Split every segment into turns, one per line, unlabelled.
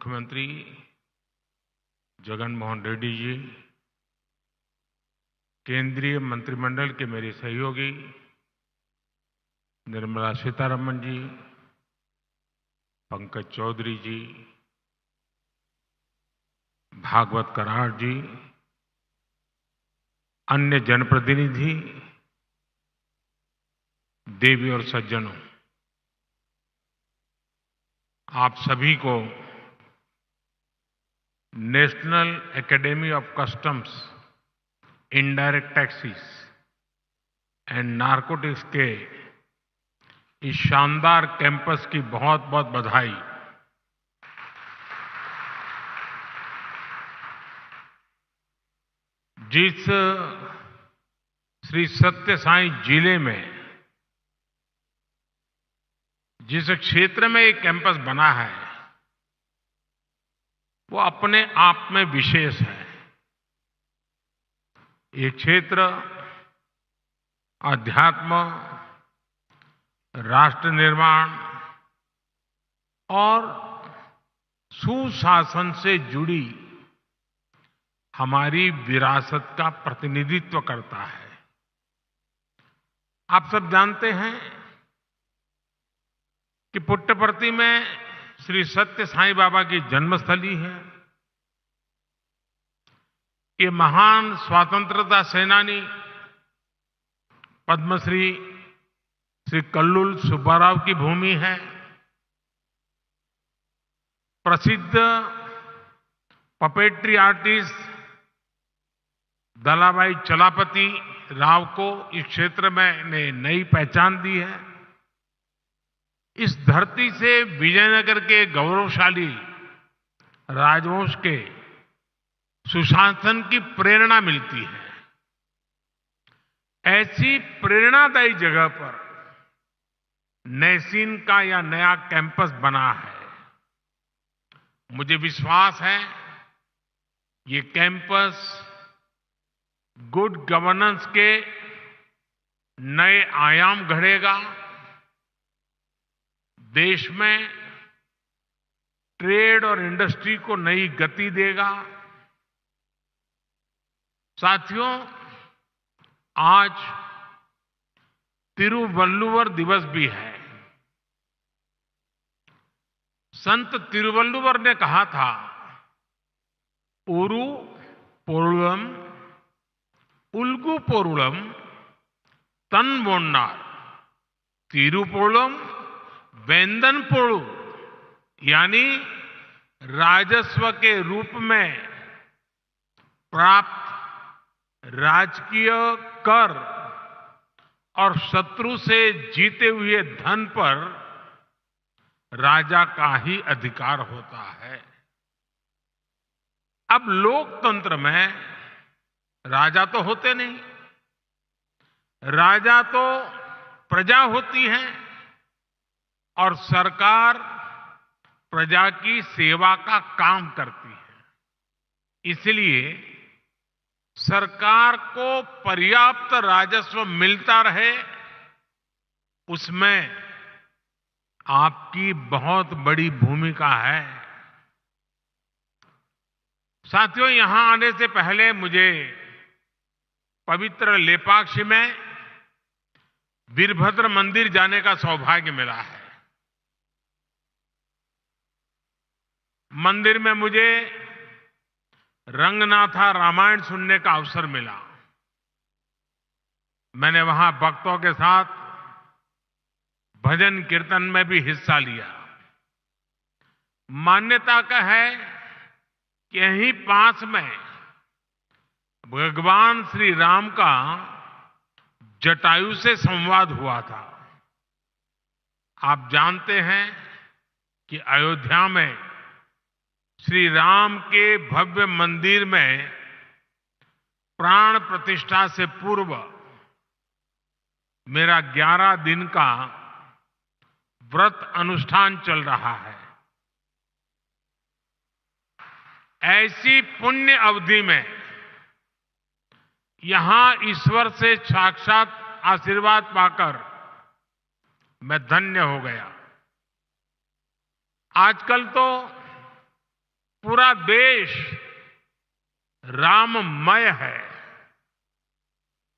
मुख्यमंत्री जगन मोहन रेड्डी जी, केंद्रीय मंत्रिमंडल के मेरे सहयोगी निर्मला सीतारमण जी, पंकज चौधरी जी, भागवत कराड़ जी, अन्य जनप्रतिनिधि, देवी और सज्जनों, आप सभी को national academy of customs, indirect taxes and narcotics के इस शानदार कैंपस की बहुत बहुत बधाई। जिस श्री सत्य साई जिले में जिस क्षेत्र में एक कैंपस बना है वो अपने आप में विशेष है। ये क्षेत्र अध्यात्म, राष्ट्र निर्माण और सुशासन से जुड़ी हमारी विरासत का प्रतिनिधित्व करता है। आप सब जानते हैं कि पुट्टपर्ती में श्री सत्य साईं बाबा की जन्मस्थली है। ये महान स्वतंत्रता सेनानी पद्मश्री श्री कल्लुल सुब्बाराव की भूमि है। प्रसिद्ध पपेट्री आर्टिस्ट दलाभाई चलापति राव को इस क्षेत्र में ने नई पहचान दी है। इस धरती से विजयनगर के गौरवशाली राजवंश के सुशासन की प्रेरणा मिलती है। ऐसी प्रेरणादायी जगह पर नैसीन का यह नया कैंपस बना है। मुझे विश्वास है ये कैंपस गुड गवर्नेंस के नए आयाम गढ़ेगा, देश में ट्रेड और इंडस्ट्री को नई गति देगा। साथियों, आज तिरुवल्लुवर दिवस भी है। संत तिरुवल्लुवर ने कहा था, उरु पोरुलम उल्गु पोरुलम तन्वोन्नार तिरुपोलम वेंदन पोळु, यानी राजस्व के रूप में प्राप्त राजकीय कर और शत्रु से जीते हुए धन पर राजा का ही अधिकार होता है। अब लोकतंत्र में राजा तो होते नहीं, राजा तो प्रजा होती है और सरकार प्रजा की सेवा का काम करती है। इसलिए सरकार को पर्याप्त राजस्व मिलता रहे, उसमें आपकी बहुत बड़ी भूमिका है। साथियों, यहां आने से पहले मुझे पवित्र लेपाक्षी में वीरभद्र मंदिर जाने का सौभाग्य मिला है। मंदिर में मुझे रंगनाथा रामायण सुनने का अवसर मिला। मैंने वहां भक्तों के साथ भजन कीर्तन में भी हिस्सा लिया। मान्यता का है कि यहीं पास में भगवान श्री राम का जटायु से संवाद हुआ था। आप जानते हैं कि अयोध्या में श्री राम के भव्य मंदिर में प्राण प्रतिष्ठा से पूर्व मेरा 11 दिन का व्रत अनुष्ठान चल रहा है। ऐसी पुण्य अवधि में यहां ईश्वर से साक्षात आशीर्वाद पाकर मैं धन्य हो गया। आजकल तो पूरा देश राममय है,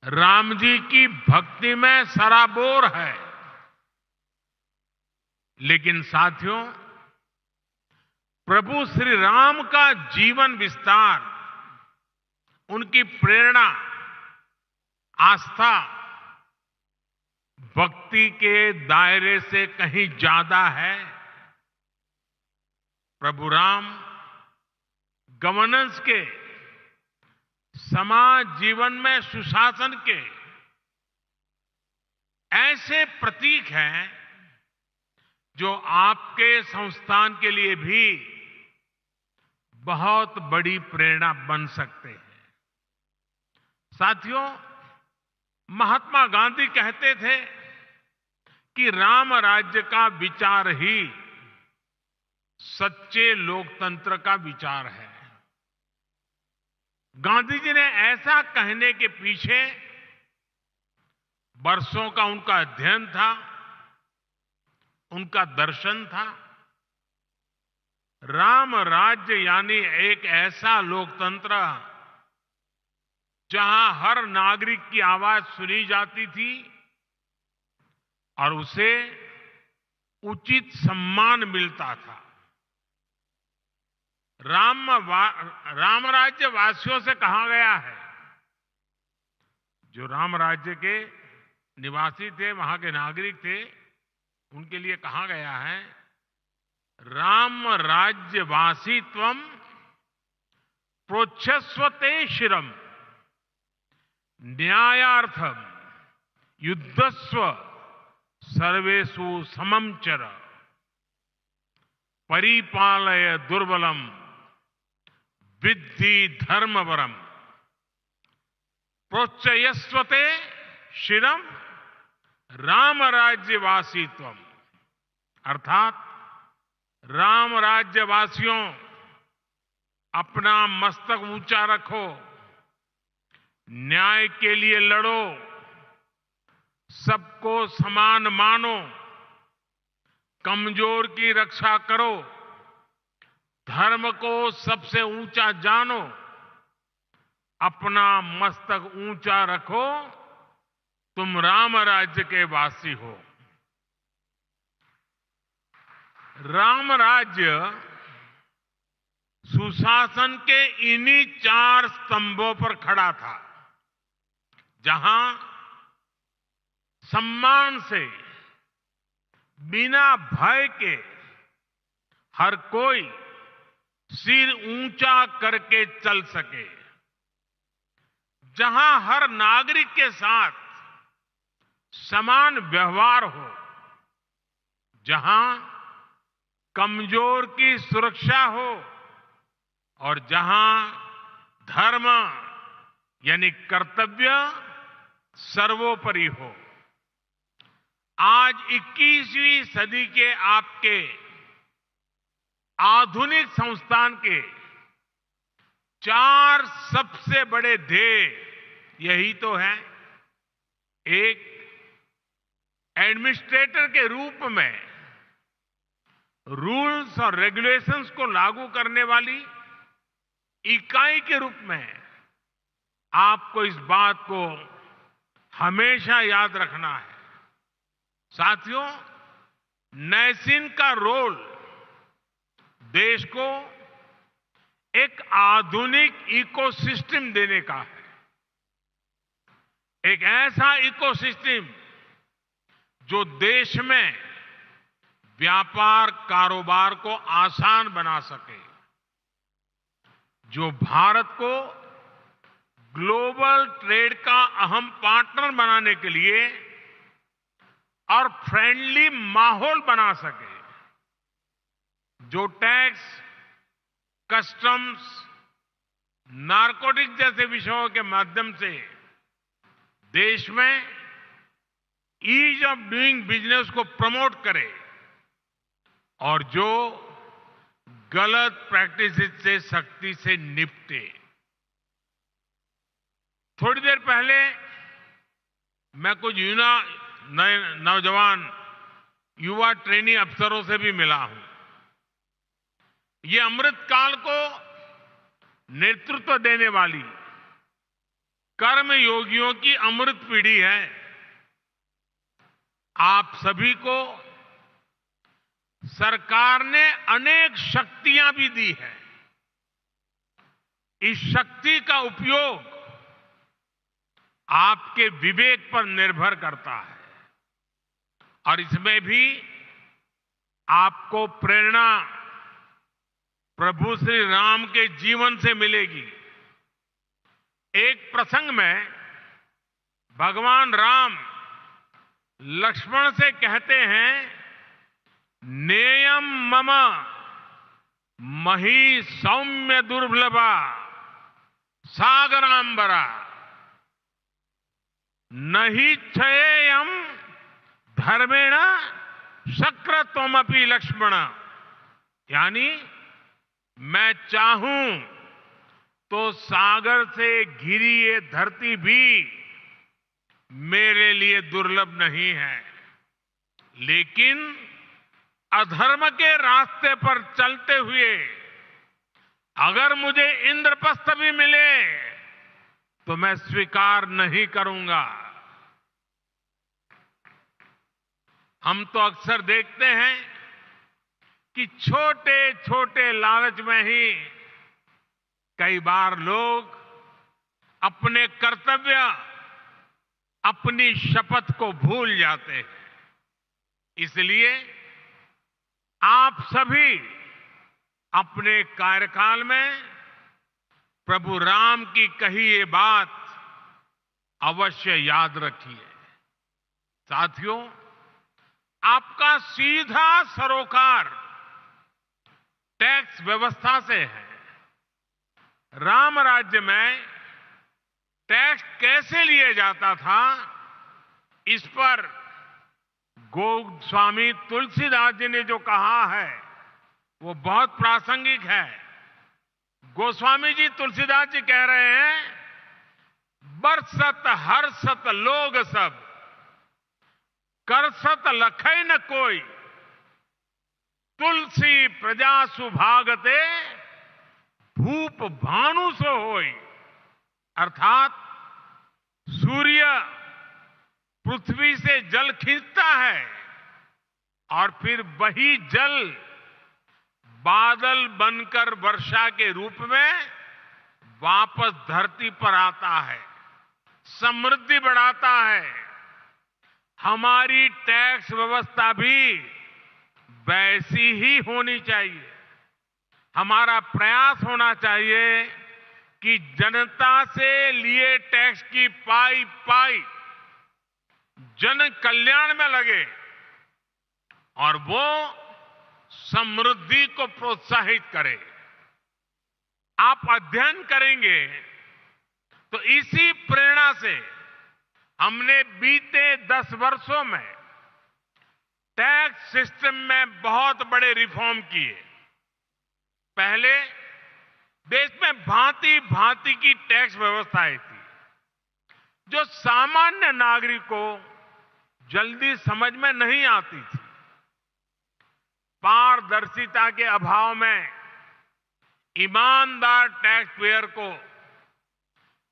राम जी की भक्ति में सराबोर है। लेकिन साथियों, प्रभु श्री राम का जीवन विस्तार, उनकी प्रेरणा, आस्था भक्ति के दायरे से कहीं ज्यादा है। प्रभु राम गवर्नेंस के, समाज जीवन में सुशासन के ऐसे प्रतीक हैं जो आपके संस्थान के लिए भी बहुत बड़ी प्रेरणा बन सकते हैं। साथियों, महात्मा गांधी कहते थे कि राम राज्य का विचार ही सच्चे लोकतंत्र का विचार है। गांधी जी ने ऐसा कहने के पीछे वर्षों का उनका अध्ययन था, उनका दर्शन था। राम राज्य यानी एक ऐसा लोकतंत्र जहां हर नागरिक की आवाज सुनी जाती थी और उसे उचित सम्मान मिलता था। राम राज्य वासियों से कहा गया है, जो राम राज्य के निवासी थे, वहां के नागरिक थे, उनके लिए कहा गया है, राम राज्यवासी त्वम प्रोच्छस्वते शिरम न्यायार्थम युद्धस्व सर्वेषु समम चर परिपालय दुर्बलम विद्धि धर्मवरम प्रोच्चयस्वते शिरम राम राज्यवासीत्वम। अर्थात राम राज्यवासियों, अपना मस्तक ऊंचा रखो, न्याय के लिए लड़ो, सबको समान मानो, कमजोर की रक्षा करो, धर्म को सबसे ऊंचा जानो, अपना मस्तक ऊंचा रखो, तुम राम राज्य के वासी हो। राम राज्य सुशासन के इन्हीं 4 स्तंभों पर खड़ा था, जहां सम्मान से, बिना भय के हर कोई सिर ऊंचा करके चल सके, जहां हर नागरिक के साथ समान व्यवहार हो, जहां कमजोर की सुरक्षा हो और जहां धर्म यानी कर्तव्य सर्वोपरि हो। आज 21वीं सदी के आपके आधुनिक संस्थान के 4 सबसे बड़े ध्येय यही तो है। एक, एडमिनिस्ट्रेटर के रूप में रूल्स और रेगुलेशंस को लागू करने वाली इकाई के रूप में आपको इस बात को हमेशा याद रखना है। साथियों, नैसिन का रोल देश को एक आधुनिक इकोसिस्टम देने का है। एक ऐसा इकोसिस्टम जो देश में व्यापार कारोबार को आसान बना सके, जो भारत को ग्लोबल ट्रेड का अहम पार्टनर बनाने के लिए और फ्रेंडली माहौल बना सके, जो टैक्स, कस्टम्स, नारकोटिक्स जैसे विषयों के माध्यम से देश में ईज ऑफ डूइंग बिजनेस को प्रमोट करे और जो गलत प्रैक्टिसेस से सख्ती से निपटे। थोड़ी देर पहले मैं कुछ नौजवान युवा ट्रेनी अफसरों से भी मिला हूं। ये अमृत काल को नेतृत्व देने वाली कर्म योगियों की अमृत पीढ़ी है। आप सभी को सरकार ने अनेक शक्तियां भी दी है। इस शक्ति का उपयोग आपके विवेक पर निर्भर करता है और इसमें भी आपको प्रेरणा प्रभु श्री राम के जीवन से मिलेगी। एक प्रसंग में भगवान राम लक्ष्मण से कहते हैं, नेयम मम मही सौम्य दुर्लभा सागरांबरा नहि क्षयेयम धर्मेण शक्रत्वमपि लक्ष्मण। यानी मैं चाहूं तो सागर से घिरी ये धरती भी मेरे लिए दुर्लभ नहीं है, लेकिन अधर्म के रास्ते पर चलते हुए अगर मुझे इंद्रप्रस्थ भी मिले तो मैं स्वीकार नहीं करूंगा। हम तो अक्सर देखते हैं कि छोटे छोटे लालच में ही कई बार लोग अपने कर्तव्य, अपनी शपथ को भूल जाते हैं। इसलिए आप सभी अपने कार्यकाल में प्रभु राम की कही ये बात अवश्य याद रखिए। साथियों, आपका सीधा सरोकार टैक्स व्यवस्था से है। राम राज्य में टैक्स कैसे लिया जाता था, इस पर गोस्वामी तुलसीदास जी ने जो कहा है वो बहुत प्रासंगिक है। गोस्वामी जी तुलसीदास जी कह रहे हैं, बरसत हर्षत लोग सब करसत लखै न कोई, तुलसी प्रजा सुभागते भूप भानु सो होई। अर्थात सूर्य पृथ्वी से जल खींचता है और फिर वही जल बादल बनकर वर्षा के रूप में वापस धरती पर आता है, समृद्धि बढ़ाता है। हमारी टैक्स व्यवस्था भी वैसी ही होनी चाहिए। हमारा प्रयास होना चाहिए कि जनता से लिए टैक्स की पाई पाई जन कल्याण में लगे और वो समृद्धि को प्रोत्साहित करे। आप अध्ययन करेंगे तो इसी प्रेरणा से हमने बीते 10 वर्षों में टैक्स सिस्टम में बहुत बड़े रिफॉर्म किए। पहले देश में भांति भांति की टैक्स व्यवस्थाएं थी जो सामान्य नागरिक को जल्दी समझ में नहीं आती थी। पारदर्शिता के अभाव में ईमानदार टैक्स पेयर को,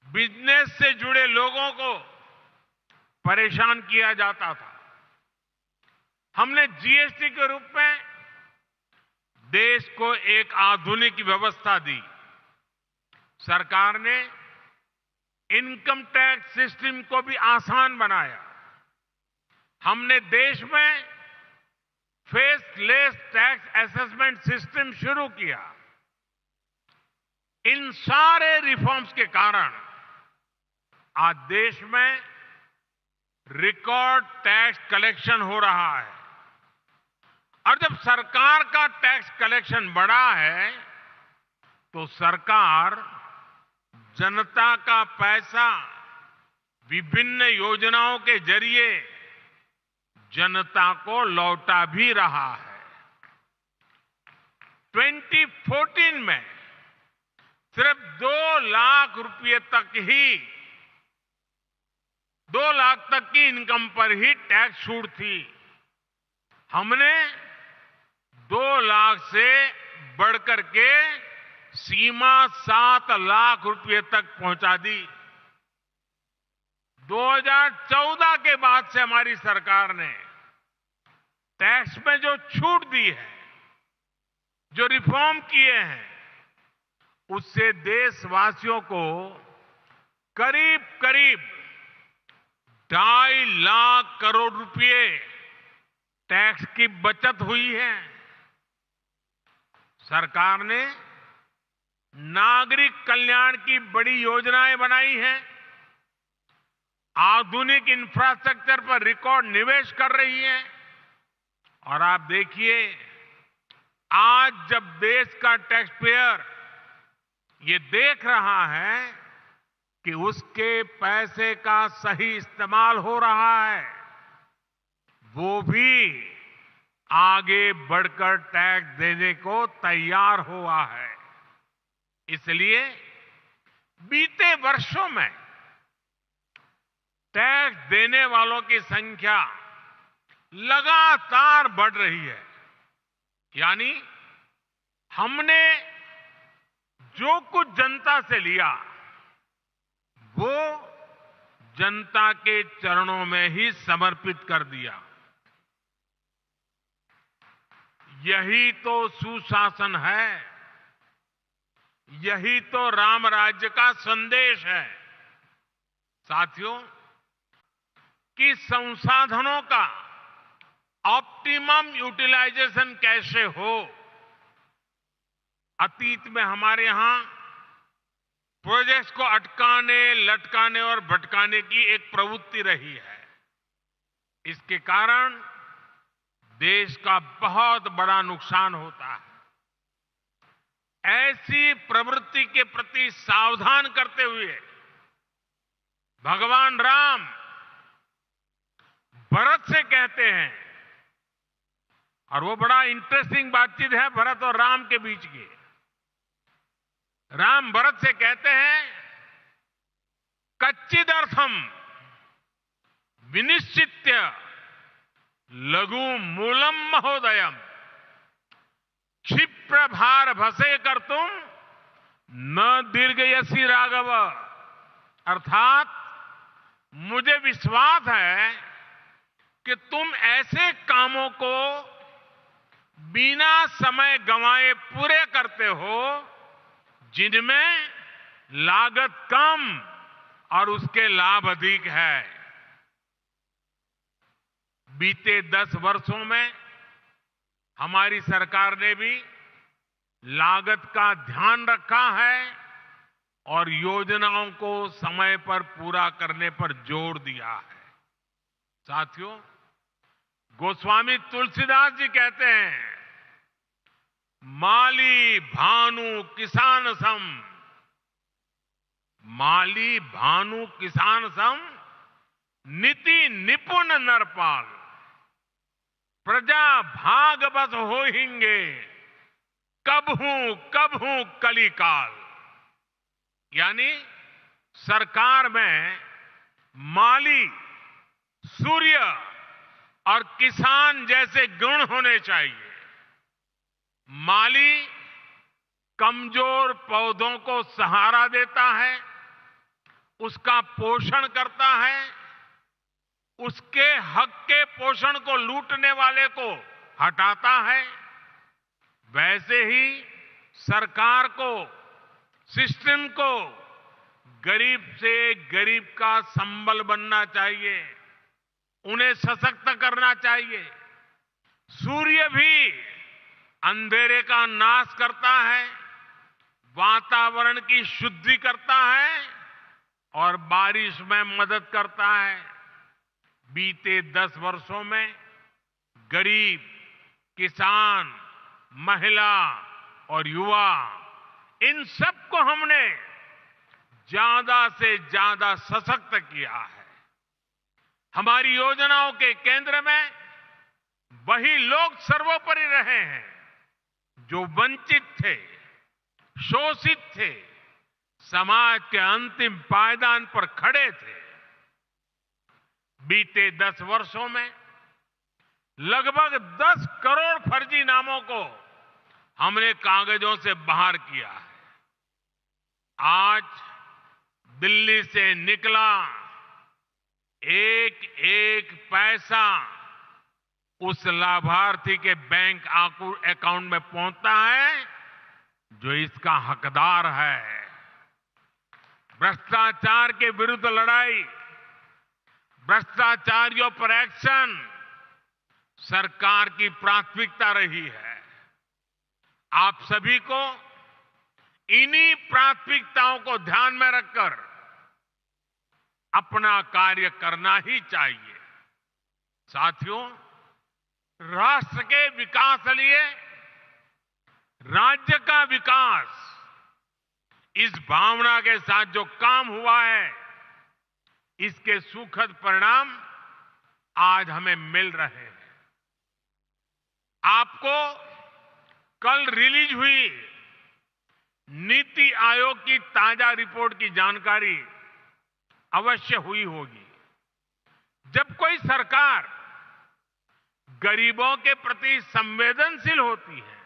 बिजनेस से जुड़े लोगों को परेशान किया जाता था। हमने जीएसटी के रूप में देश को एक आधुनिक व्यवस्था दी। सरकार ने इनकम टैक्स सिस्टम को भी आसान बनाया। हमने देश में फेसलेस टैक्स असेसमेंट सिस्टम शुरू किया। इन सारे रिफॉर्म्स के कारण आज देश में रिकॉर्ड टैक्स कलेक्शन हो रहा है और जब सरकार का टैक्स कलेक्शन बढ़ा है तो सरकार जनता का पैसा विभिन्न योजनाओं के जरिए जनता को लौटा भी रहा है। 2014 में सिर्फ 2 लाख रुपए तक ही 2 लाख तक की इनकम पर ही टैक्स छूट थी। हमने 2 लाख से बढ़कर के सीमा 7 लाख रुपए तक पहुंचा दी। 2014 के बाद से हमारी सरकार ने टैक्स में जो छूट दी है, जो रिफॉर्म किए हैं, उससे देशवासियों को करीब करीब 2.5 लाख करोड़ रुपए टैक्स की बचत हुई है। सरकार ने नागरिक कल्याण की बड़ी योजनाएं बनाई हैं, आधुनिक इंफ्रास्ट्रक्चर पर रिकॉर्ड निवेश कर रही है। और आप देखिए, आज जब देश का टैक्स पेयर ये देख रहा है कि उसके पैसे का सही इस्तेमाल हो रहा है, वो भी आगे बढ़कर टैक्स देने को तैयार हुआ है। इसलिए बीते वर्षों में टैक्स देने वालों की संख्या लगातार बढ़ रही है। यानी हमने जो कुछ जनता से लिया, वो जनता के चरणों में ही समर्पित कर दिया। यही तो सुशासन है, यही तो राम राज्य का संदेश है। साथियों, कि संसाधनों का ऑप्टिमम यूटिलाइजेशन कैसे हो। अतीत में हमारे यहां प्रोजेक्ट्स को अटकाने, लटकाने और भटकाने की एक प्रवृत्ति रही है। इसके कारण देश का बहुत बड़ा नुकसान होता है। ऐसी प्रवृत्ति के प्रति सावधान करते हुए भगवान राम भरत से कहते हैं, और वो बड़ा इंटरेस्टिंग बातचीत है भरत और राम के बीच की। राम भरत से कहते हैं, कच्चिदर्थम विनिश्चित्य लघु मूलम महोदयम क्षिप्र भार भसे कर तुम न दीर्घयसी राघव। अर्थात मुझे विश्वास है कि तुम ऐसे कामों को बिना समय गंवाए पूरे करते हो जिनमें लागत कम और उसके लाभ अधिक है। बीते 10 वर्षों में हमारी सरकार ने भी लागत का ध्यान रखा है और योजनाओं को समय पर पूरा करने पर जोर दिया है। साथियों, गोस्वामी तुलसीदास जी कहते हैं, माली भानु किसान सम, माली भानु किसान सम नीति निपुण नरपाल, प्रजा भाग बस होहिंगे कबहू कलिकाल। यानी सरकार में माली, सूर्य और किसान जैसे गुण होने चाहिए। माली कमजोर पौधों को सहारा देता है, उसका पोषण करता है, उसके हक के पोषण को लूटने वाले को हटाता है। वैसे ही सरकार को, सिस्टम को गरीब से गरीब का संबल बनना चाहिए, उन्हें सशक्त करना चाहिए। सूर्य भी अंधेरे का नाश करता है, वातावरण की शुद्धि करता है और बारिश में मदद करता है। बीते 10 वर्षों में गरीब, किसान, महिला और युवा, इन सबको हमने ज्यादा से ज्यादा सशक्त किया है। हमारी योजनाओं के केंद्र में वही लोग सर्वोपरि रहे हैं जो वंचित थे, शोषित थे, समाज के अंतिम पायदान पर खड़े थे। बीते 10 वर्षों में लगभग 10 करोड़ फर्जी नामों को हमने कागजों से बाहर किया है। आज दिल्ली से निकला एक एक पैसा उस लाभार्थी के बैंक अकाउंट में पहुंचता है जो इसका हकदार है। भ्रष्टाचार के विरुद्ध लड़ाई, भ्रष्टाचारियों पर एक्शन सरकार की प्राथमिकता रही है। आप सभी को इन्हीं प्राथमिकताओं को ध्यान में रखकर अपना कार्य करना ही चाहिए। साथियों, राष्ट्र के विकास के लिए राज्य का विकास, इस भावना के साथ जो काम हुआ है, इसके सुखद परिणाम आज हमें मिल रहे हैं। आपको कल रिलीज हुई नीति आयोग की ताजा रिपोर्ट की जानकारी अवश्य हुई होगी। जब कोई सरकार गरीबों के प्रति संवेदनशील होती है,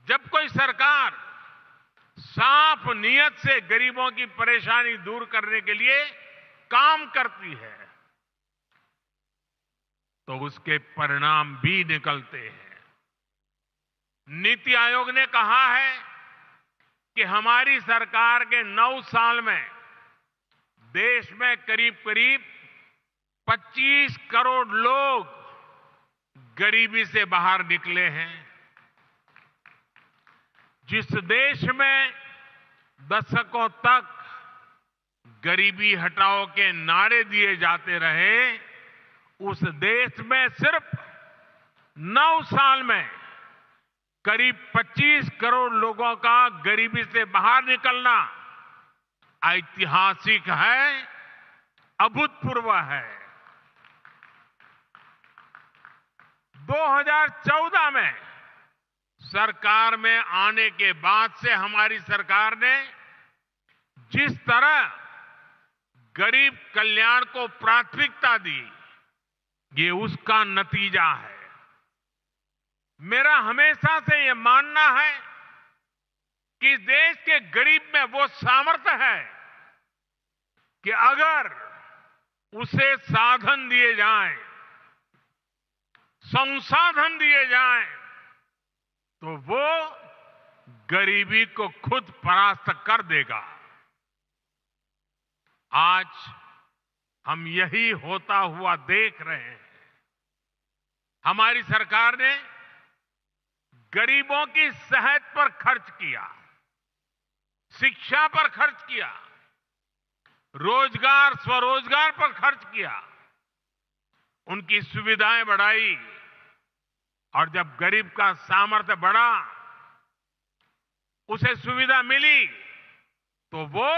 जब कोई सरकार साफ नीयत से गरीबों की परेशानी दूर करने के लिए काम करती है, तो उसके परिणाम भी निकलते हैं। नीति आयोग ने कहा है कि हमारी सरकार के 9 साल में देश में करीब करीब 25 करोड़ लोग गरीबी से बाहर निकले हैं। जिस देश में दशकों तक गरीबी हटाओ के नारे दिए जाते रहे, उस देश में सिर्फ 9 साल में करीब 25 करोड़ लोगों का गरीबी से बाहर निकलना ऐतिहासिक है, अभूतपूर्व है। 2014 में सरकार में आने के बाद से हमारी सरकार ने जिस तरह गरीब कल्याण को प्राथमिकता दी, ये उसका नतीजा है। मेरा हमेशा से ये मानना है कि देश के गरीब में वो सामर्थ्य है कि अगर उसे साधन दिए जाएं, संसाधन दिए जाएं, तो वो गरीबी को खुद परास्त कर देगा। आज हम यही होता हुआ देख रहे हैं। हमारी सरकार ने गरीबों की सेहत पर खर्च किया, शिक्षा पर खर्च किया, रोजगार स्वरोजगार पर खर्च किया, उनकी सुविधाएं बढ़ाई, और जब गरीब का सामर्थ्य बढ़ा, उसे सुविधा मिली, तो वो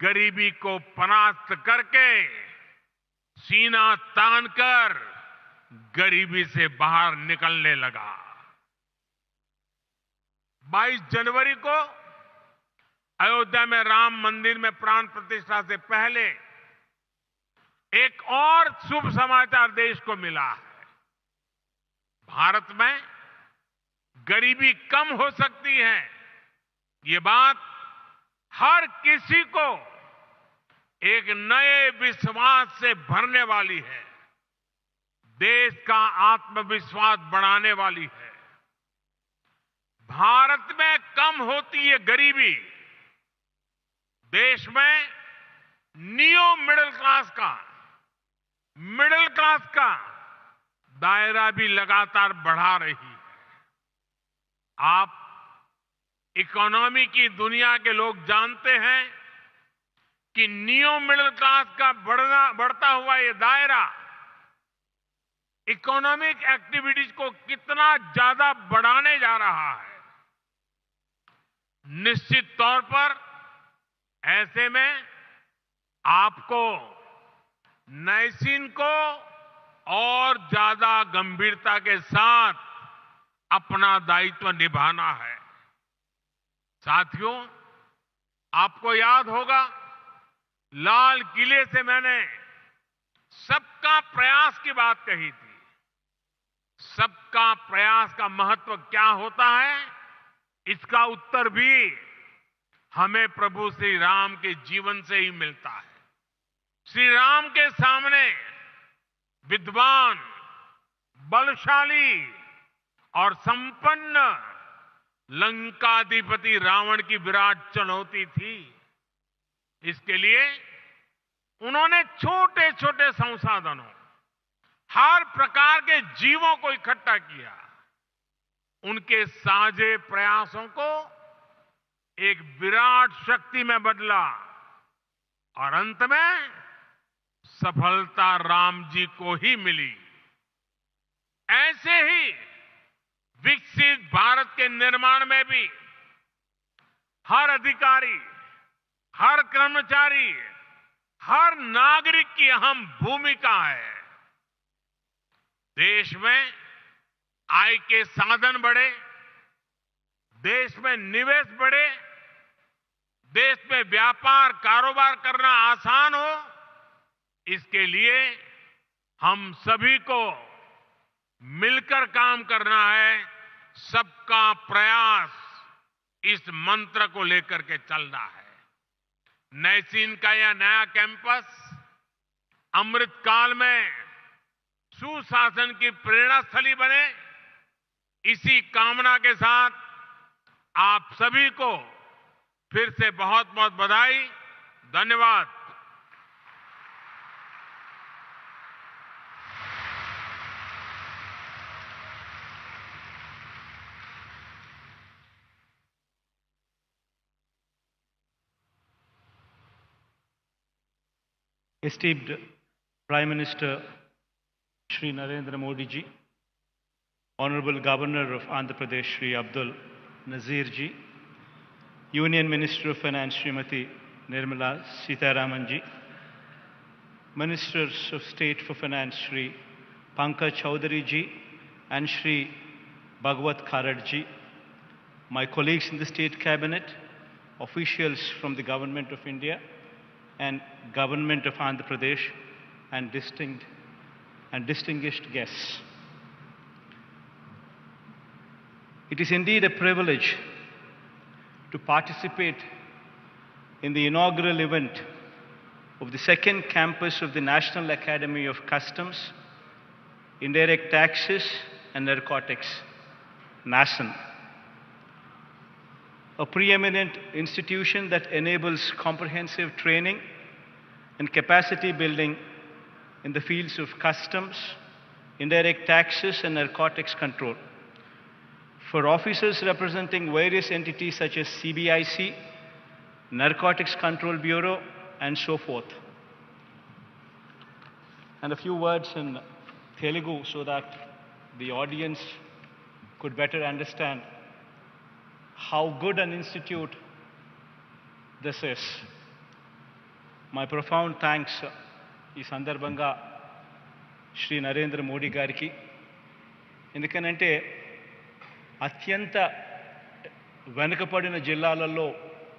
गरीबी को परास्त करके सीना तानकर गरीबी से बाहर निकलने लगा। 22 जनवरी को अयोध्या में राम मंदिर में प्राण प्रतिष्ठा से पहले एक और शुभ समाचार देश को मिला है। भारत में गरीबी कम हो सकती है, ये बात हर किसी को एक नए विश्वास से भरने वाली है, देश का आत्मविश्वास बढ़ाने वाली है। भारत में कम होती है गरीबी, देश में नियो मिडिल क्लास का दायरा भी लगातार बढ़ा रही है। आप इकोनॉमी की दुनिया के लोग जानते हैं कि नियो मिडिल क्लास का बढ़ता हुआ ये दायरा इकोनॉमिक एक्टिविटीज को कितना ज्यादा बढ़ाने जा रहा है। निश्चित तौर पर ऐसे में आपको नैसीन को और ज्यादा गंभीरता के साथ अपना दायित्व निभाना है। साथियों, आपको याद होगा, लाल किले से मैंने सबका प्रयास की बात कही थी। सबका प्रयास का महत्व क्या होता है, इसका उत्तर भी हमें प्रभु श्री राम के जीवन से ही मिलता है। श्री राम के सामने विद्वान, बलशाली और संपन्न लंकाधिपति रावण की विराट चुनौती थी। इसके लिए उन्होंने छोटे छोटे संसाधनों, हर प्रकार के जीवों को इकट्ठा किया। उनके साझे प्रयासों को एक विराट शक्ति में बदला और अंत में सफलता राम जी को ही मिली। ऐसे ही विकसित भारत के निर्माण में भी हर अधिकारी, हर कर्मचारी, हर नागरिक की अहम भूमिका है। देश में आय के साधन बढ़े, देश में निवेश बढ़े, देश में व्यापार कारोबार करना आसान हो, इसके लिए हम सभी को मिलकर काम करना है। सबका प्रयास, इस मंत्र को लेकर के चलना है। नैसीन का यह नया कैंपस अमृत काल में सुशासन की प्रेरणा स्थली बने, इसी कामना के साथ आप सभी को फिर से बहुत बहुत बधाई, धन्यवाद।
Esteemed Prime Minister Shri Narendra Modi ji, Honorable Governor of Andhra Pradesh Shri Abdul Nazir ji, Union Minister of Finance Srimati Nirmala Sitharaman ji, Ministers of State for Finance Shri Pankaj Chaudhary ji and Shri Bhagwat Kharad ji, my colleagues in the State Cabinet, officials from the Government of India and Government of Andhra Pradesh, and distinguished guests. It is indeed a privilege to participate in the inaugural event of the second campus of the National Academy of Customs, Indirect Taxes and Narcotics, NACIN, a preeminent institution that enables comprehensive training and capacity building in the fields of customs, indirect taxes, and narcotics control. For officers representing various entities such as CBIC, Narcotics Control Bureau, and so forth. And a few words in Telugu so that the audience could better understand how good an institute this is. My profound thanks ఈ సందర్భంగా శ్రీ నరేంద్ర మోడీ గారికి. ఎందుకనంటే అత్యంత వెనుకబడిన జిల్లాలలో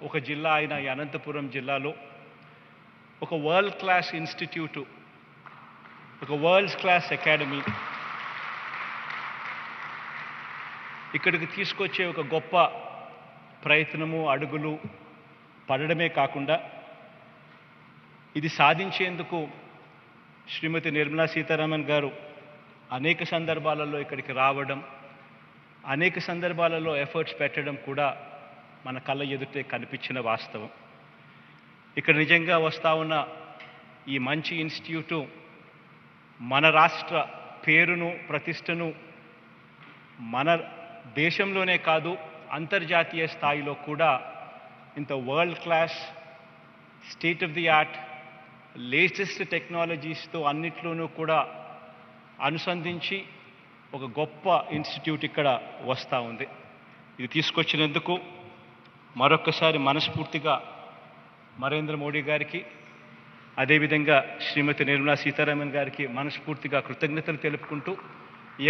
ఒక జిల్లా అయిన ఈ అనంతపురం జిల్లాలో ఒక వరల్డ్ క్లాస్ ఇన్స్టిట్యూట్, ఒక వరల్డ్ క్లాస్ అకాడమీ ఇక్కడికి తీసుకొచ్చే ఒక గొప్ప ప్రయత్నము, అడుగులు పడడమే కాకుండా ఇది సాధించేందుకు శ్రీమతి నిర్మలా సీతారామన్ గారు అనేక సందర్భాలలో ఇక్కడికి రావడం, అనేక సందర్భాలలో ఎఫర్ట్స్ పెట్టడం కూడా మన కళ్ళ ఎదుటే కనిపించిన వాస్తవం. ఇక్కడ నిజంగా వస్తూ ఉన్న ఈ మంచి ఇన్స్టిట్యూటు మన రాష్ట్ర పేరును, ప్రతిష్టను మన దేశంలోనే కాదు అంతర్జాతీయ స్థాయిలో కూడా ఇంత world class, state of the art, latest టెక్నాలజీస్తో అన్నిట్లోనూ కూడా అనుసంధించి ఒక గొప్ప ఇన్స్టిట్యూట్ ఇక్కడ వస్తూ ఉంది. ఇది తీసుకొచ్చినందుకు మరొక్కసారి మనస్ఫూర్తిగా నరేంద్ర మోడీ గారికి, అదేవిధంగా శ్రీమతి నిర్మలా సీతారామన్ గారికి మనస్ఫూర్తిగా కృతజ్ఞతలు తెలుపుకుంటూ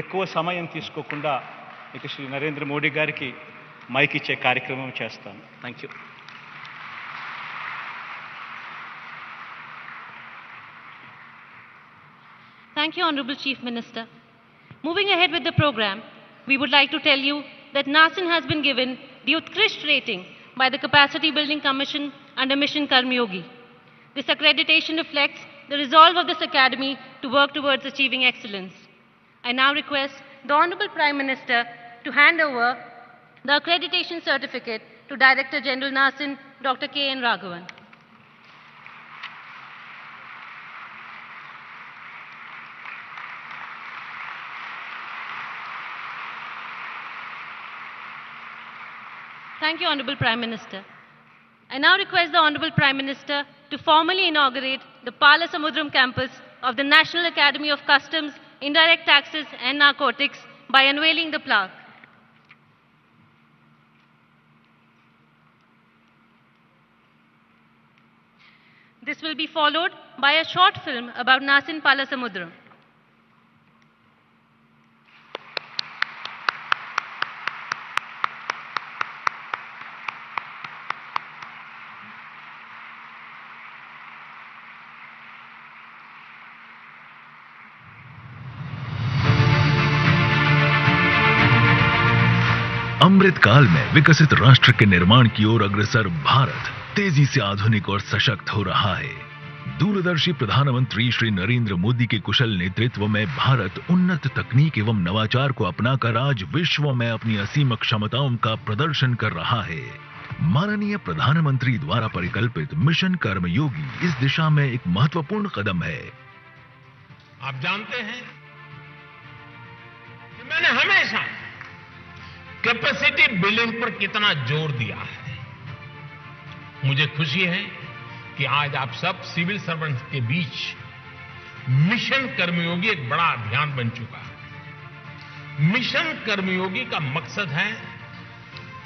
ఎక్కువ సమయం తీసుకోకుండా ఇక శ్రీ నరేంద్ర మోడీ గారికి మైక్ ఇచ్చే కార్యక్రమం చేస్తాను. Thank you.
Thank you, Honorable Chief Minister. Moving ahead with the program, we would like to tell you that Nasin has been given the Utkrisht rating by the Capacity Building Commission under Mission Karmyogi. This accreditation reflects the resolve of this academy to work towards achieving excellence. I now request the Honorable Prime Minister to hand over the accreditation certificate to Director General Nasin, Dr. K.N. Raghavan. Thank you, Honorable Prime Minister. I now request the Honorable Prime Minister to formally inaugurate the Palasamudram campus of the National Academy of Customs, Indirect Taxes and Narcotics by unveiling the plaque. This will be followed by a short film about Nasin Palasamudram.
अमृत काल में विकसित राष्ट्र के निर्माण की ओर अग्रसर भारत तेजी से आधुनिक और सशक्त हो रहा है। दूरदर्शी प्रधानमंत्री श्री नरेंद्र मोदी के कुशल नेतृत्व में भारत उन्नत तकनीक एवं नवाचार को अपनाकर आज विश्व में अपनी असीम क्षमताओं का प्रदर्शन कर रहा है। माननीय प्रधानमंत्री द्वारा परिकल्पित मिशन कर्मयोगी इस दिशा में एक महत्वपूर्ण कदम है।
आप जानते हैं कि मैंने हमेशा कैपेसिटी बिल्डिंग पर कितना जोर दिया है। मुझे खुशी है कि आज आप सब सिविल सर्वेंट्स के बीच मिशन कर्मयोगी एक बड़ा अभियान बन चुका है। मिशन कर्मयोगी का मकसद है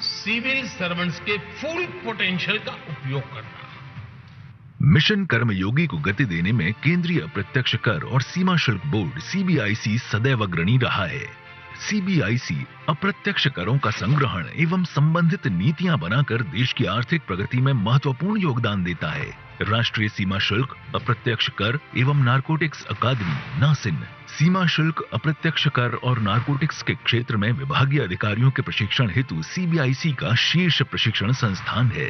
सिविल सर्वेंट्स के फुल पोटेंशियल का उपयोग करना।
मिशन कर्मयोगी को गति देने में केंद्रीय अप्रत्यक्ष कर और सीमा शुल्क बोर्ड सीबीआईसी सदैव अग्रणी रहा है। सीबीआईसी अप्रत्यक्ष करों का संग्रहण एवं संबंधित नीतियां बनाकर देश की आर्थिक प्रगति में महत्वपूर्ण योगदान देता है। राष्ट्रीय सीमा शुल्क, अप्रत्यक्ष कर एवं नारकोटिक्स अकादमी नासिन सीमा शुल्क, अप्रत्यक्ष कर और नारकोटिक्स के क्षेत्र में विभागीय अधिकारियों के प्रशिक्षण हेतु सीबीआईसी का शीर्ष प्रशिक्षण संस्थान है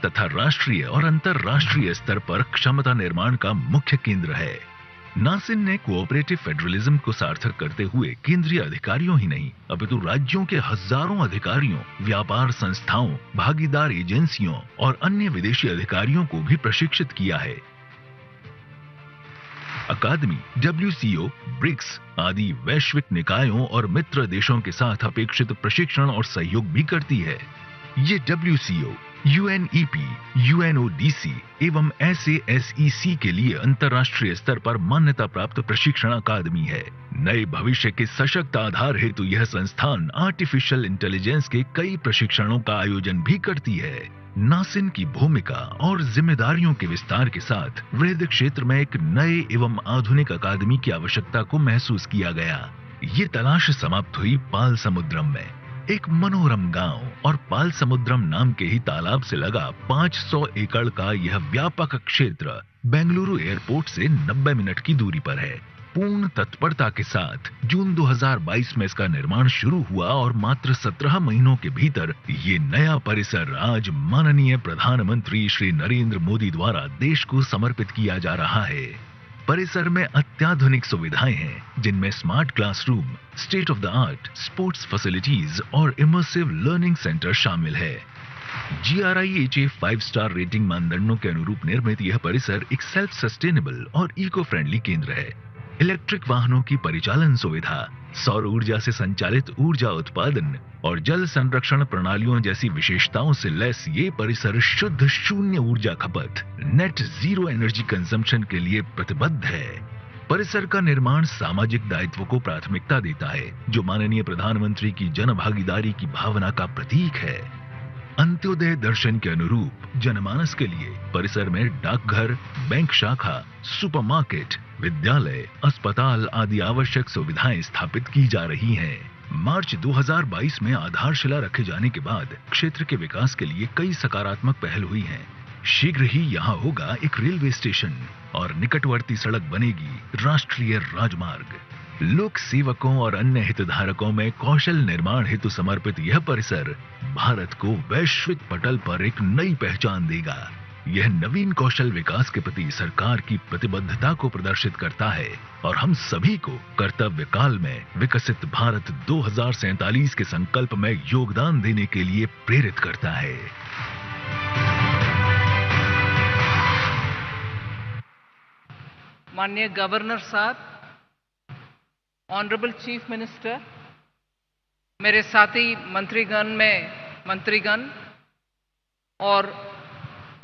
तथा राष्ट्रीय और अंतर्राष्ट्रीय स्तर पर क्षमता निर्माण का मुख्य केंद्र है। नासिन ने कोऑपरेटिव फेडरलिज्म को सार्थक करते हुए केंद्रीय अधिकारियों ही नहीं अपितु राज्यों के हजारों अधिकारियों, व्यापार संस्थाओं, भागीदार एजेंसियों और अन्य विदेशी अधिकारियों को भी प्रशिक्षित किया है। अकादमी WCO, ब्रिक्स आदि वैश्विक निकायों और मित्र देशों के साथ अपेक्षित प्रशिक्षण और सहयोग भी करती है। ये WCO, UNEP, UNODC एवं SASEC के लिए अंतर्राष्ट्रीय स्तर पर मान्यता प्राप्त प्रशिक्षण अकादमी है। नए भविष्य के सशक्त आधार हेतु यह संस्थान आर्टिफिशियल इंटेलिजेंस के कई प्रशिक्षणों का आयोजन भी करती है। नासिन की भूमिका और जिम्मेदारियों के विस्तार के साथ वृहद क्षेत्र में एक नए एवं आधुनिक अकादमी की आवश्यकता को महसूस किया गया। ये तलाश समाप्त हुई पालसमुद्रम में। एक मनोरम गांव और पालसमुद्रम नाम के ही तालाब से लगा 500 एकड़ का यह व्यापक क्षेत्र बेंगलुरु एयरपोर्ट से 90 मिनट की दूरी पर है। पूर्ण तत्परता के साथ जून 2022 में इसका निर्माण शुरू हुआ और मात्र 17 महीनों के भीतर ये नया परिसर आज माननीय प्रधानमंत्री श्री नरेंद्र मोदी द्वारा देश को समर्पित किया जा रहा है। परिसर में अत्याधुनिक सुविधाएं हैं जिनमें smart classroom, state of the art sports facilities और इमर्सिव लर्निंग सेंटर शामिल है। GRIHA 5 स्टार रेटिंग मानदंडों के अनुरूप निर्मित यह परिसर एक सेल्फ सस्टेनेबल और इको फ्रेंडली केंद्र है। इलेक्ट्रिक वाहनों की परिचालन सुविधा, सौर ऊर्जा से संचालित ऊर्जा उत्पादन और जल संरक्षण प्रणालियों जैसी विशेषताओं से लैस ये परिसर शुद्ध शून्य ऊर्जा खपत, नेट जीरो एनर्जी कंजम्पशन के लिए प्रतिबद्ध है। परिसर का निर्माण सामाजिक दायित्व को प्राथमिकता देता है, जो माननीय प्रधानमंत्री की जन भागीदारी की भावना का प्रतीक है। अंत्योदय दर्शन के अनुरूप जनमानस के लिए परिसर में डाकघर, बैंक शाखा, सुपरमार्केट, विद्यालय, अस्पताल आदि आवश्यक सुविधाएं स्थापित की जा रही हैं। मार्च 2022 में आधारशिला रखे जाने के बाद क्षेत्र के विकास के लिए कई सकारात्मक पहल हुई हैं। शीघ्र ही यहाँ होगा एक रेलवे स्टेशन और निकटवर्ती सड़क बनेगी राष्ट्रीय राजमार्ग। लोक सेवकों और अन्य हितधारकों में कौशल निर्माण हेतु समर्पित यह परिसर भारत को वैश्विक पटल पर एक नई पहचान देगा। यह नवीन कौशल विकास के प्रति सरकार की प्रतिबद्धता को प्रदर्शित करता है और हम सभी को कर्तव्य काल में विकसित भारत 2047 के संकल्प में योगदान देने के लिए प्रेरित करता है।
माननीय गवर्नर साहब, ऑनरेबल चीफ मिनिस्टर, मेरे साथी मंत्रीगण और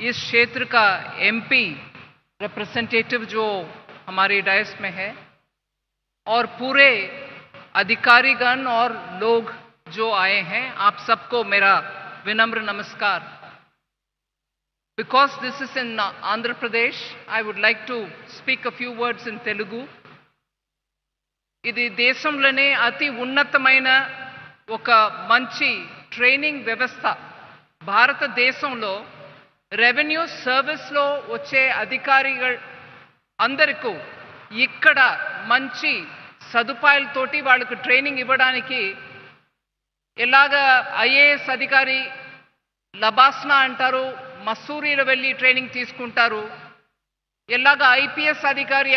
इस क्षेत्र का एमपी रिप्रेजेंटेटिव जो हमारे डायस में है और पूरे अधिकारीगण और लोग जो आए हैं, आप सबको मेरा विनम्र नमस्कार। Because this is in Andhra Pradesh, I would like to speak a few words in Telugu. ఇది దేశంలోనే అతి ఉన్నతమైన ఒక మంచి ట్రైనింగ్ వ్యవస్థ. భారతదేశంలో రెవెన్యూ సర్వీస్లో వచ్చే అధికారిகள் అందరికీ ఇక్కడ మంచి సదుపాయాలతోటి వాళ్ళకు ట్రైనింగ్ ఇవ్వడానికి ఎలాగ ఐఏఎస్ అధికారి లబాస్నా అంటారు, మసూరీలో వెళ్ళి ట్రైనింగ్ తీసుకుంటారు, ఎలాగ ఐపీఎస్ అధికారి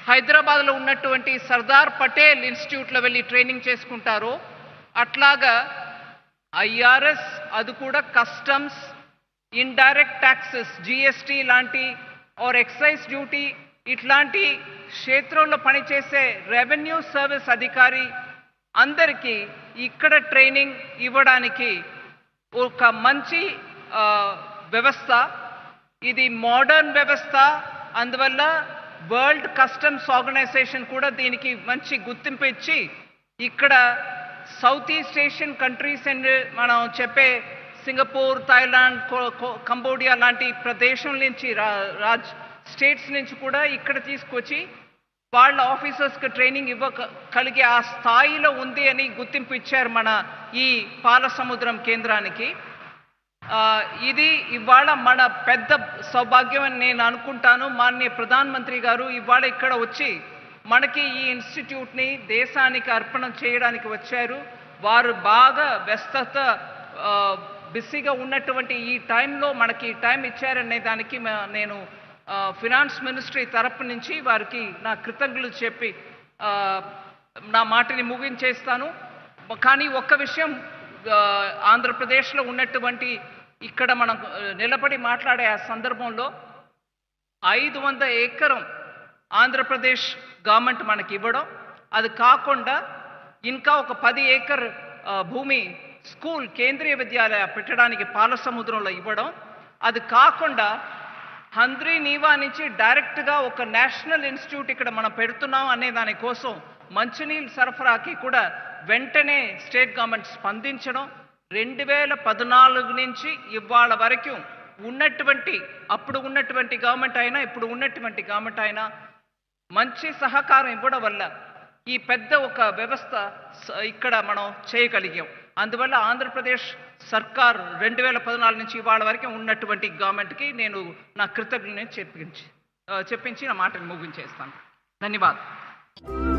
హైదరాబాద్లో ఉన్నటువంటి సర్దార్ పటేల్ ఇన్స్టిట్యూట్లో వెళ్ళి ట్రైనింగ్ చేసుకుంటారో అట్లాగా ఐఆర్ఎస్, అది కూడా కస్టమ్స్, ఇండైరెక్ట్ ట్యాక్సెస్, జిఎస్టీ లాంటి ఆర్ ఎక్సైజ్ డ్యూటీ ఇట్లాంటి క్షేత్రంలో పనిచేసే రెవెన్యూ సర్వీస్ అధికారి అందరికీ ఇక్కడ ట్రైనింగ్ ఇవ్వడానికి ఒక మంచి వ్యవస్థ. ఇది మోడర్న్ వ్యవస్థ. అందువల్ల వరల్డ్ కస్టమ్స్ ఆర్గనైజేషన్ కూడా దీనికి మంచి గుర్తింపు ఇచ్చి ఇక్కడ south east Asian countries and మనం చెప్పే సింగపూర్, థాయిలాండ్, కంబోడియా లాంటి ప్రదేశం నుంచి స్టేట్స్ నుంచి కూడా ఇక్కడ తీసుకొచ్చి వాళ్ళ ఆఫీసర్స్కి ట్రైనింగ్ ఇవ్వగలిగే ఆ స్థాయిలో ఉంది అని గుర్తింపు ఇచ్చారు మన ఈ పాలసముద్రం కేంద్రానికి. ఇది ఇవాళ మన పెద్ద సౌభాగ్యం అని నేను అనుకుంటాను. మాననీయ ప్రధానమంత్రి గారు ఇవాళ ఇక్కడ వచ్చి మనకి ఈ ఇన్స్టిట్యూట్ని దేశానికి అర్పణ చేయడానికి వచ్చారు. వారు బాగా వ్యస్తత బిజీగా ఉన్నటువంటి ఈ టైంలో మనకి టైం ఇచ్చారనే దానికి నేను ఫినాన్స్ మినిస్ట్రీ తరపు నుంచి వారికి నా కృతజ్ఞతలు చెప్పి నా మాటని ముగించేస్తాను. కానీ ఒక్క విషయం, ఆంధ్రప్రదేశ్లో ఉన్నటువంటి ఇక్కడ మనం నిలబడి మాట్లాడే ఆ సందర్భంలో 500 ఎకరం ఆంధ్రప్రదేశ్ గవర్నమెంట్ మనకి ఇవ్వడం, అది కాకుండా ఇంకా ఒక 10 ఏకర్ భూమి స్కూల్ కేంద్రీయ విద్యాలయ పెట్టడానికి పాలసముద్రంలో ఇవ్వడం, అది కాకుండా హంద్రీ నీవా నుంచి డైరెక్ట్గా ఒక నేషనల్ ఇన్స్టిట్యూట్ ఇక్కడ మనం పెడుతున్నాం అనే దానికోసం మంచినీళ్ళు సరఫరాకి కూడా వెంటనే స్టేట్ గవర్నమెంట్ స్పందించడం, 2014 నుంచి ఇవాళ వరకు ఉన్నటువంటి అప్పుడు ఉన్నటువంటి గవర్నమెంట్ అయినా ఇప్పుడు ఉన్నటువంటి గవర్నమెంట్ అయినా మంచి సహకారం ఇవ్వడం వల్ల ఈ పెద్ద ఒక వ్యవస్థ ఇక్కడ మనం చేయగలిగాం. అందువల్ల ఆంధ్రప్రదేశ్ సర్కార్ 2014 నుంచి ఇవాళ వరకు ఉన్నటువంటి గవర్నమెంట్కి నేను నా కృతజ్ఞతను చెప్పించి నా మాటను ముగించేస్తాను. ధన్యవాదాలు.